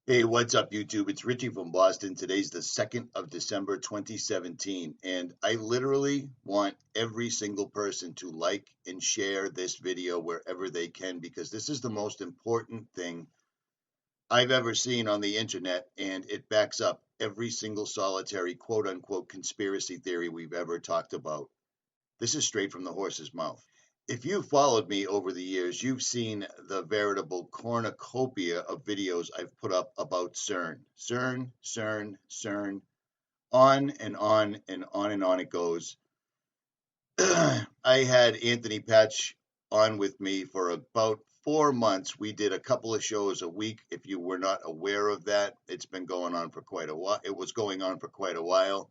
Hey, what's up, YouTube? It's Richie from Boston. Today's the 2nd of December, 2017, and I literally want every single person to like and share this video wherever they can because this is the most important thing I've ever seen on the internet, and it backs up every single solitary quote-unquote conspiracy theory we've ever talked about. This is straight from the horse's mouth. If you've followed me over the years, you've seen the veritable cornucopia of videos I've put up about CERN. CERN, CERN, CERN, on and on and on and on it goes. I had Anthony Patch on with me for about 4 months. We did a couple of shows a week. If you were not aware of that, it's been going on for quite a while. It was going on for quite a while.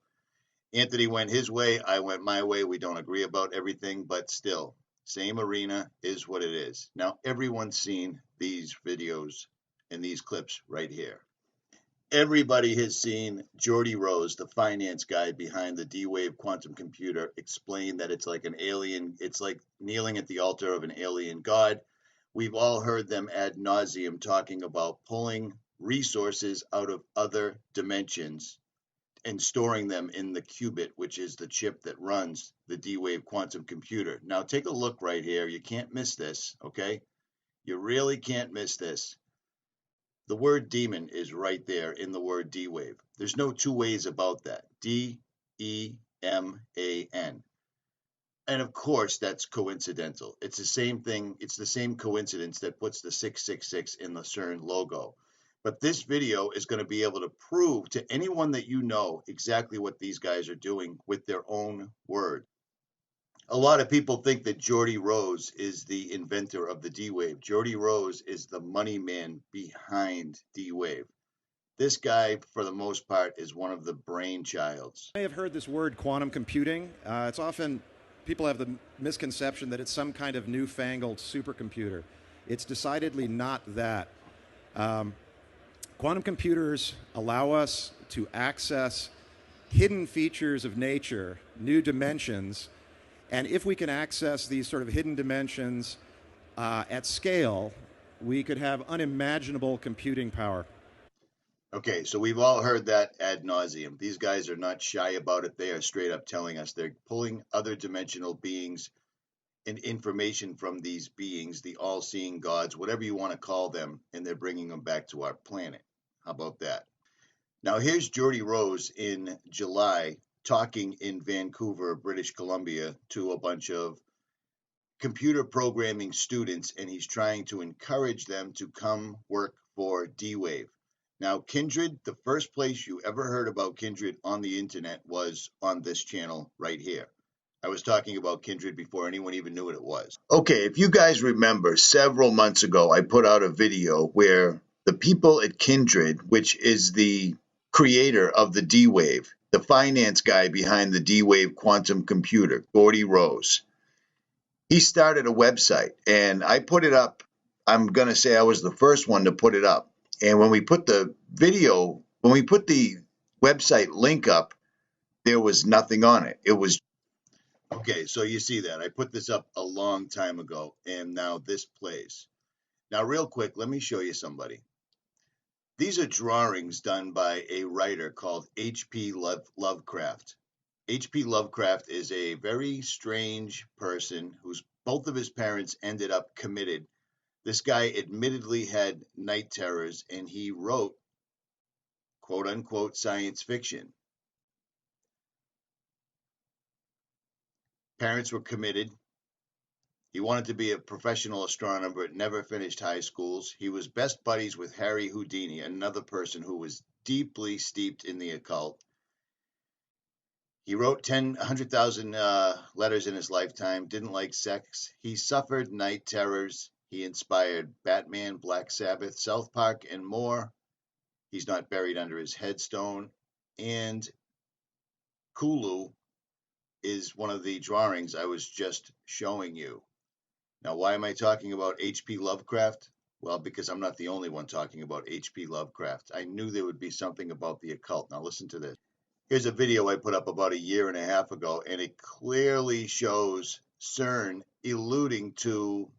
Anthony went his way, I went my way. We don't agree about everything, but still, same arena is what it is. Now, everyone's seen these videos and these clips right here. Everybody has seen Geordie Rose, the finance guy behind the D-Wave quantum computer, explain that it's like an alien, it's like kneeling at the altar of an alien god. We've all heard them ad nauseum talking about pulling resources out of other dimensions and storing them in the qubit, which is the chip that runs the D-Wave quantum computer. Now, take a look right here. You can't miss this, okay? You really can't miss this. The word demon is right there in the word D-Wave. There's no two ways about that. D-E-M-A-N. And of course, that's coincidental. It's the same thing. It's the same coincidence that puts the 666 in the CERN logo. But this video is going to be able to prove to anyone that you know exactly what these guys are doing with their own word. A lot of people think that Geordie Rose is the inventor of the D-Wave. Geordie Rose is the money man behind D-Wave. This guy, for the most part, is one of the brainchilds. I have heard this word quantum computing. It's often, people have the misconception that it's some kind of newfangled supercomputer. It's decidedly not that. Quantum computers allow us to access hidden features of nature, new dimensions, and if we can access these sort of hidden dimensions at scale, we could have unimaginable computing power. Okay, so we've all heard that ad nauseum. These guys are not shy about it. They are straight up telling us they're pulling other dimensional beings and information from these beings, the all-seeing gods, whatever you want to call them, and they're bringing them back to our planet. How about that? Now, here's Geordie Rose in July talking in Vancouver, British Columbia, to a bunch of computer programming students, and he's trying to encourage them to come work for D-Wave. Now, Kindred, the first place you ever heard about Kindred on the internet was on this channel right here. I was talking about Kindred before anyone even knew what it was. Okay, if you guys remember, several months ago, I put out a video where the people at Kindred, which is the creator of the D-Wave, the finance guy behind the D-Wave quantum computer, Geordie Rose, he started a website, and I put it up. I'm going to say I was the first one to put it up. And when we put the website link up, there was nothing on it. It was okay. So you see that I put this up a long time ago, and now this plays. Now, real quick, let me show you somebody. These are drawings done by a writer called H.P. Lovecraft. H.P. Lovecraft is a very strange person whose both of his parents ended up committed. This guy admittedly had night terrors, and he wrote, quote unquote, science fiction. Parents were committed. He wanted to be a professional astronomer, but never finished high schools. He was best buddies with Harry Houdini, another person who was deeply steeped in the occult. He wrote 100,000 letters in his lifetime, didn't like sex. He suffered night terrors. He inspired Batman, Black Sabbath, South Park, and more. He's not buried under his headstone. And Kulu is one of the drawings I was just showing you. Now, why am I talking about H.P. Lovecraft? Well, because I'm not the only one talking about H.P. Lovecraft. I knew there would be something about the occult. Now, listen to this. Here's a video I put up about a year and a half ago, and it clearly shows CERN alluding to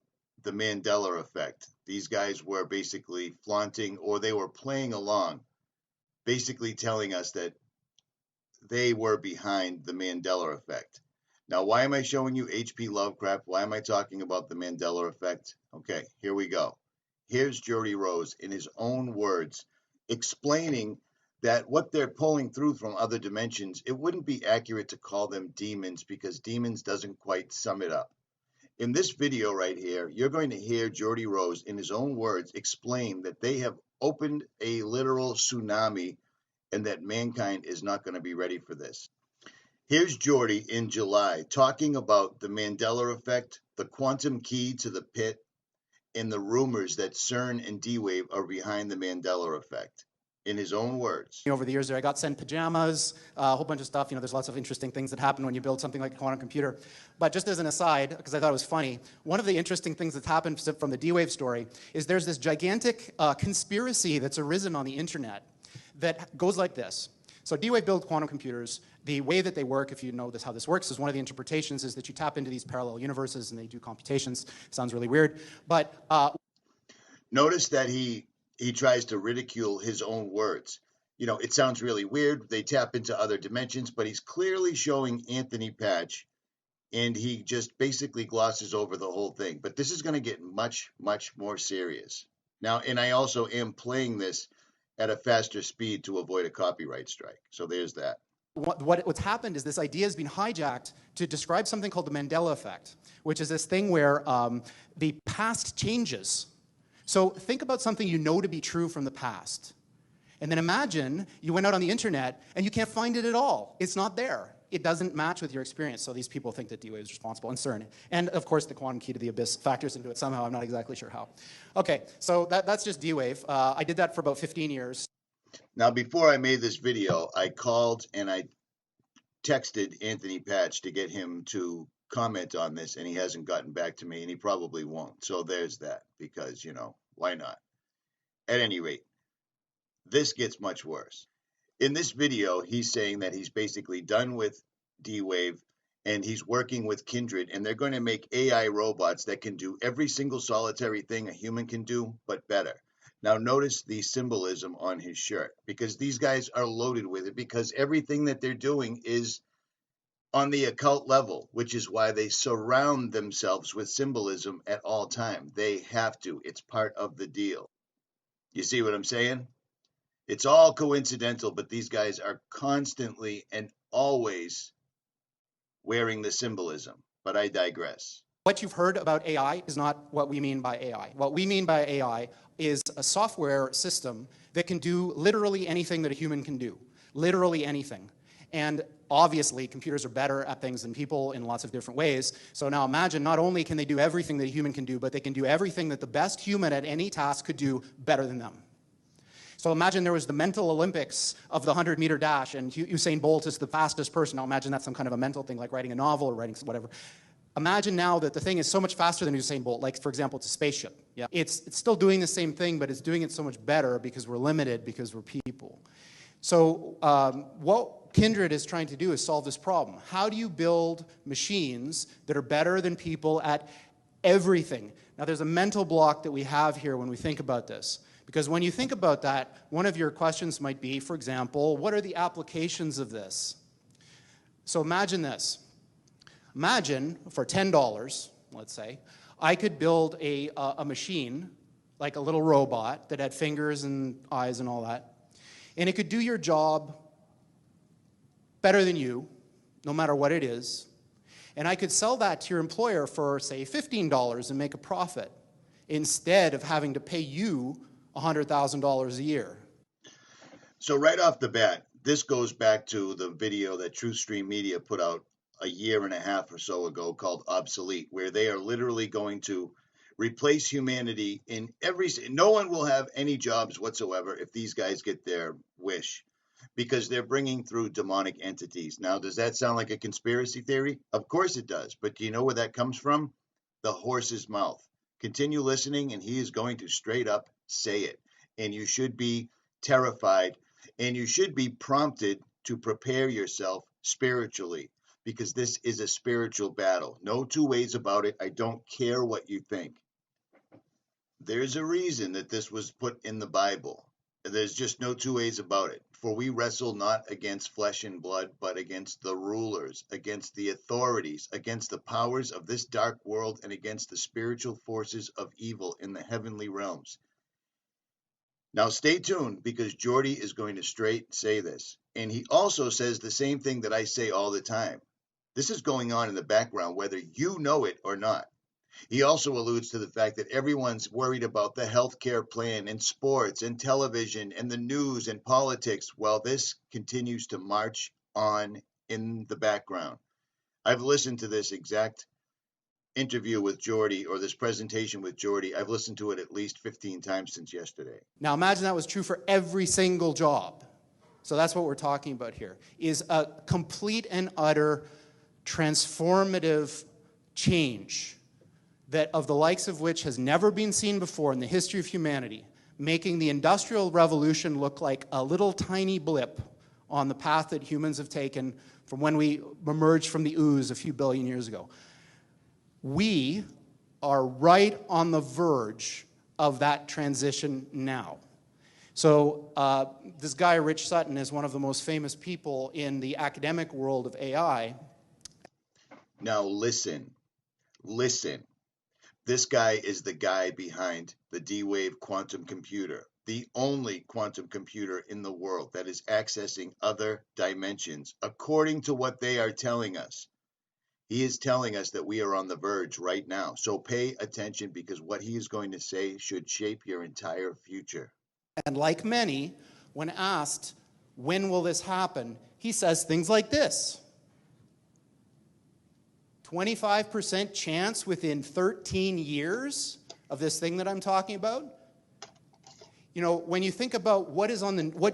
the Mandela effect. These guys were basically flaunting, or they were playing along, basically telling us that they were behind the Mandela effect. Now, why am I showing you H.P. Lovecraft? Why am I talking about the Mandela effect? Okay, here we go. Here's Jody Rose in his own words explaining that what they're pulling through from other dimensions, it wouldn't be accurate to call them demons because demons doesn't quite sum it up. In this video right here, you're going to hear Jody Rose in his own words explain that they have opened a literal tsunami and that mankind is not going to be ready for this. Here's Jordy in July talking about the Mandela effect, the quantum key to the pit, and the rumors that CERN and D-Wave are behind the Mandela effect. In his own words. Over the years there, I got sent pajamas, a whole bunch of stuff. There's lots of interesting things that happen when you build something like a quantum computer. But just as an aside, because I thought it was funny, one of the interesting things that's happened from the D-Wave story is there's this gigantic conspiracy that's arisen on the internet that goes like this. So D-Wave builds quantum computers. The way that they work, if you know how this works, is one of the interpretations is that you tap into these parallel universes and they do computations. Sounds really weird. But notice that he tries to ridicule his own words. It sounds really weird. They tap into other dimensions, but he's clearly showing Anthony Patch, and he just basically glosses over the whole thing. But this is going to get much, much more serious. Now, and I also am playing this at a faster speed to avoid a copyright strike. So there's that. What's happened is this idea has been hijacked to describe something called the Mandela effect, which is this thing where the past changes. So think about something you know to be true from the past. And then imagine you went out on the internet and you can't find it at all. It's not there. It doesn't match with your experience. So these people think that D-Wave is responsible, and CERN. And of course, the quantum key to the abyss factors into it somehow. I'm not exactly sure how. Okay, so that's just D-Wave. I did that for about 15 years. Now, before I made this video, I called and I texted Anthony Patch to get him to comment on this, and he hasn't gotten back to me, and he probably won't. So there's that, because, why not? At any rate, this gets much worse. In this video, he's saying that he's basically done with D-Wave, and he's working with Kindred, and they're going to make AI robots that can do every single solitary thing a human can do, but better. Now, notice the symbolism on his shirt, because these guys are loaded with it, because everything that they're doing is on the occult level, which is why they surround themselves with symbolism at all time. They have to. It's part of the deal. You see what I'm saying? It's all coincidental, but these guys are constantly and always wearing the symbolism. But I digress. What you've heard about AI is not what we mean by AI. What we mean by AI is a software system that can do literally anything that a human can do. Literally anything. And obviously, computers are better at things than people in lots of different ways. So now imagine, not only can they do everything that a human can do, but they can do everything that the best human at any task could do better than them. So imagine there was the mental Olympics of the 100-meter dash, and Usain Bolt is the fastest person. Now imagine that's some kind of a mental thing, like writing a novel or writing whatever. Imagine now that the thing is so much faster than Usain Bolt, like, for example, it's a spaceship. Yeah. It's still doing the same thing, but it's doing it so much better because we're limited, because we're people. So what Kindred is trying to do is solve this problem. How do you build machines that are better than people at everything? Now, there's a mental block that we have here when we think about this. Because when you think about that, one of your questions might be, for example, what are the applications of this? So imagine this. Imagine for $10, let's say, I could build a machine, like a little robot that had fingers and eyes and all that. And it could do your job better than you, no matter what it is. And I could sell that to your employer for, say, $15 and make a profit, instead of having to pay you $100,000 a year. So right off the bat, this goes back to the video that TruthStream Media put out a year and a half or so ago called Obsolete, where they are literally going to replace humanity in no one will have any jobs whatsoever if these guys get their wish, because they're bringing through demonic entities. Now, does that sound like a conspiracy theory? Of course it does. But do you know where that comes from? The horse's mouth. Continue listening, and he is going to straight up say it. And you should be terrified, and you should be prompted to prepare yourself spiritually, because this is a spiritual battle. No two ways about it. I don't care what you think. There's a reason that this was put in the Bible. There's just no two ways about it. For we wrestle not against flesh and blood, but against the rulers, against the authorities, against the powers of this dark world, and against the spiritual forces of evil in the heavenly realms. Now stay tuned, because Jordy is going to straight say this. And he also says the same thing that I say all the time. This is going on in the background, whether you know it or not. He also alludes to the fact that everyone's worried about the healthcare plan and sports and television and the news and politics, while this continues to march on in the background. I've listened to this exact interview with Jordy, or this presentation with Jordy. I've listened to it at least 15 times since yesterday. Now imagine that was true for every single job. So that's what we're talking about here, is a complete and utter transformative change that of the likes of which has never been seen before in the history of humanity, making the Industrial Revolution look like a little tiny blip on the path that humans have taken from when we emerged from the ooze a few billion years ago. We are right on the verge of that transition now. So this guy, Rich Sutton, is one of the most famous people in the academic world of AI. Now listen. This guy is the guy behind the D-Wave quantum computer, the only quantum computer in the world that is accessing other dimensions, according to what they are telling us. He is telling us that we are on the verge right now. So pay attention, because what he is going to say should shape your entire future. And like many, when asked, when will this happen, he says things like this. 25% chance within 13 years of this thing that I'm talking about. You know, when you think about what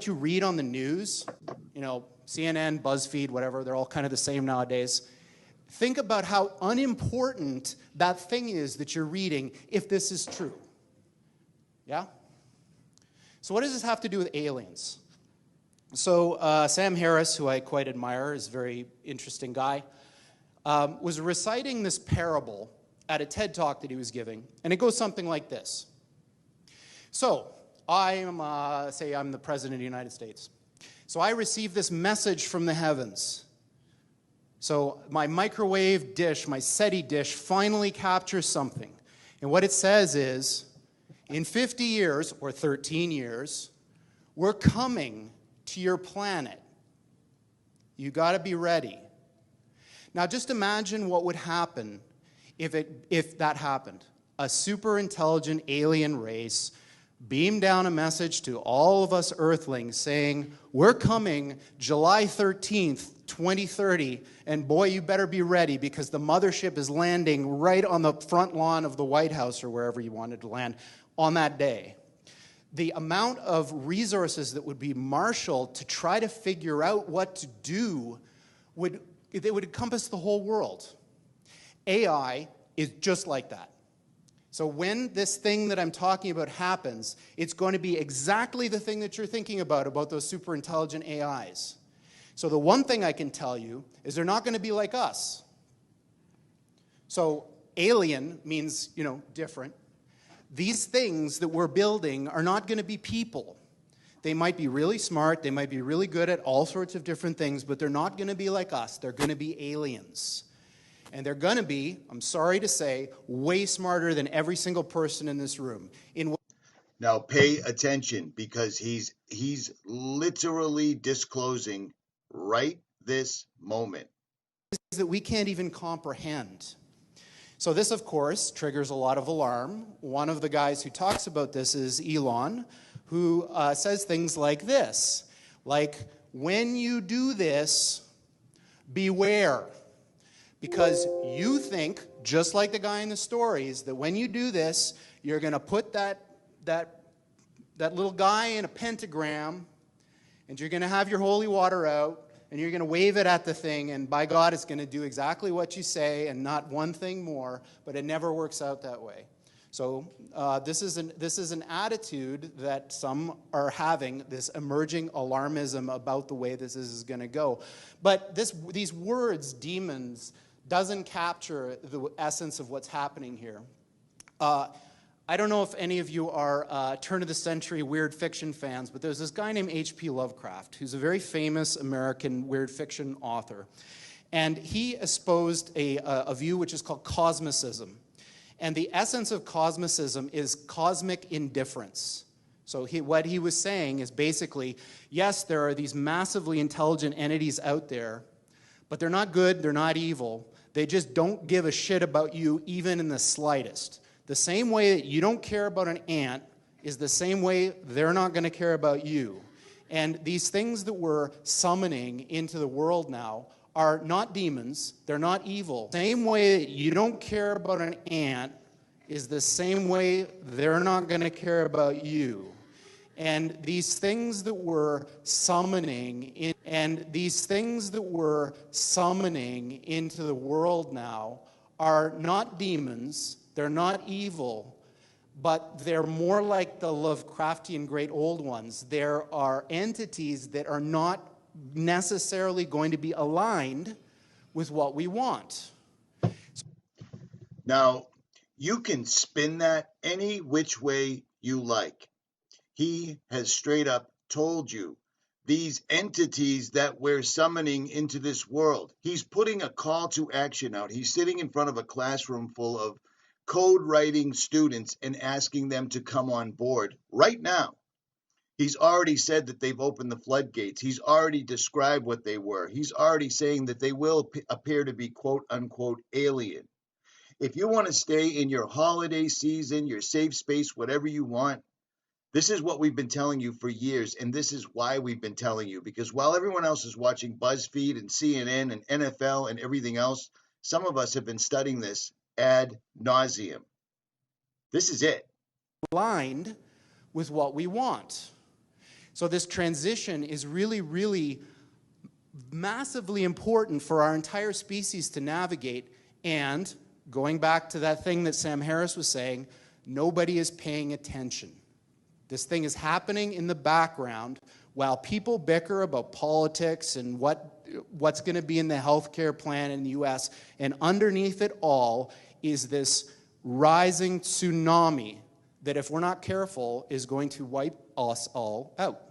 you read on the news, you know, CNN, BuzzFeed, whatever, they're all kind of the same nowadays. Think about how unimportant that thing is that you're reading if this is true. Yeah? So what does this have to do with aliens? So Sam Harris, who I quite admire, is a very interesting guy, was reciting this parable at a TED Talk that he was giving, and it goes something like this. So, say I'm the President of the United States. So I receive this message from the heavens. So my microwave dish, my SETI dish, finally captures something. And what it says is, in 50 years, or 13 years, we're coming to your planet. You got to be ready. Now just imagine what would happen if that happened. A super intelligent alien race beamed down a message to all of us Earthlings saying, we're coming July 13th, 2030, and boy, you better be ready, because the mothership is landing right on the front lawn of the White House or wherever you wanted to land on that day. The amount of resources that would be marshaled to try to figure out what to do would encompass the whole world. AI is just like that. So when this thing that I'm talking about happens, it's going to be exactly the thing that you're thinking about those super intelligent AIs. So the one thing I can tell you is they're not going to be like us. So alien means, you know, different. These things that we're building are not going to be people. They might be really smart, they might be really good at all sorts of different things, but they're not going to be like us. They're going to be aliens. And they're going to be, I'm sorry to say, way smarter than every single person in this room. Now pay attention, because he's literally disclosing right this moment that we can't even comprehend. So this, of course, triggers a lot of alarm. One of the guys who talks about this is Elon, who says things like this, like, when you do this, beware. Because you think, just like the guy in the stories, that when you do this, you're going to put that little guy in a pentagram, and you're going to have your holy water out, and you're going to wave it at the thing, and by God, it's going to do exactly what you say and not one thing more, but it never works out that way. So this is an attitude that some are having, this emerging alarmism about the way this is going to go. But these words, demons, doesn't capture the essence of what's happening here. I don't know if any of you are turn-of-the-century weird fiction fans, but there's this guy named H.P. Lovecraft, who's a very famous American weird fiction author. And he espoused a view which is called cosmicism. And the essence of cosmicism is cosmic indifference. So what he was saying is basically, yes, there are these massively intelligent entities out there, but they're not good, they're not evil. They just don't give a shit about you even in the slightest. The same way that you don't care about an ant is the same way they're not going to care about you. And these things that we're summoning into the world now are not demons, they're not evil. The same way that you don't care about an ant is the same way they're not going to care about you. And these things that we're summoning into the world now are not demons, they're not evil, but they're more like the Lovecraftian great old ones. There are entities that are not necessarily going to be aligned with what we want. Now, you can spin that any which way you like. He has straight up told you these entities that we're summoning into this world. He's putting a call to action out. He's sitting in front of a classroom full of code writing students and asking them to come on board right now. He's already said that they've opened the floodgates. He's already described what they were. He's already saying that they will appear to be quote unquote alien. If you want to stay in your holiday season, your safe space, whatever you want, this is what we've been telling you for years, and this is why we've been telling you, because while everyone else is watching BuzzFeed and CNN and NFL and everything else, some of us have been studying this ad nauseum. This is it. Aligned with what we want. So this transition is really, really massively important for our entire species to navigate. And going back to that thing that Sam Harris was saying, nobody is paying attention. This thing is happening in the background while people bicker about politics and what's going to be in the healthcare plan in the U.S. And underneath it all is this rising tsunami that, if we're not careful, is going to wipe us all out.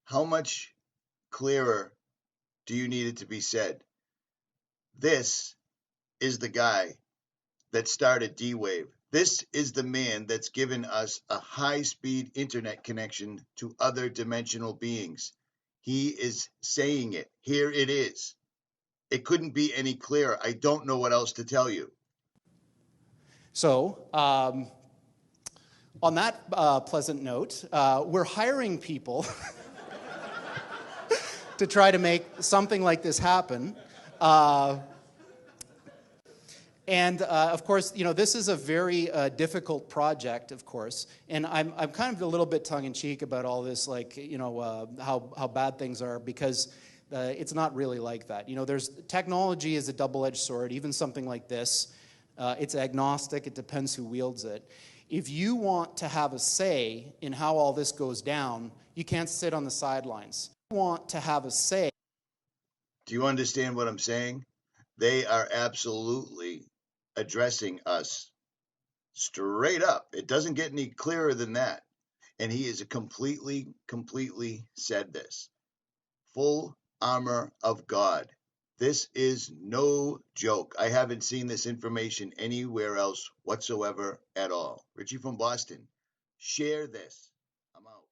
How much clearer do you need it to be said? This is the guy that started D-Wave. This is the man that's given us a high-speed internet connection to other dimensional beings. He is saying it. Here it is. It couldn't be any clearer. I don't know what else to tell you. So, on that pleasant note, we're hiring people to try to make something like this happen. Of course, this is a very difficult project, of course. And I'm kind of a little bit tongue-in-cheek about all this, like, how bad things are, because it's not really like that. Technology is a double-edged sword, even something like this. It's agnostic. It depends who wields it. If you want to have a say in how all this goes down, you can't sit on the sidelines. You want to have a say. Do you understand what I'm saying? They are absolutely addressing us straight up. It doesn't get any clearer than that. And he is completely said this. Full armor of God. This is no joke. I haven't seen this information anywhere else whatsoever at all. Richie from Boston, share this. I'm out.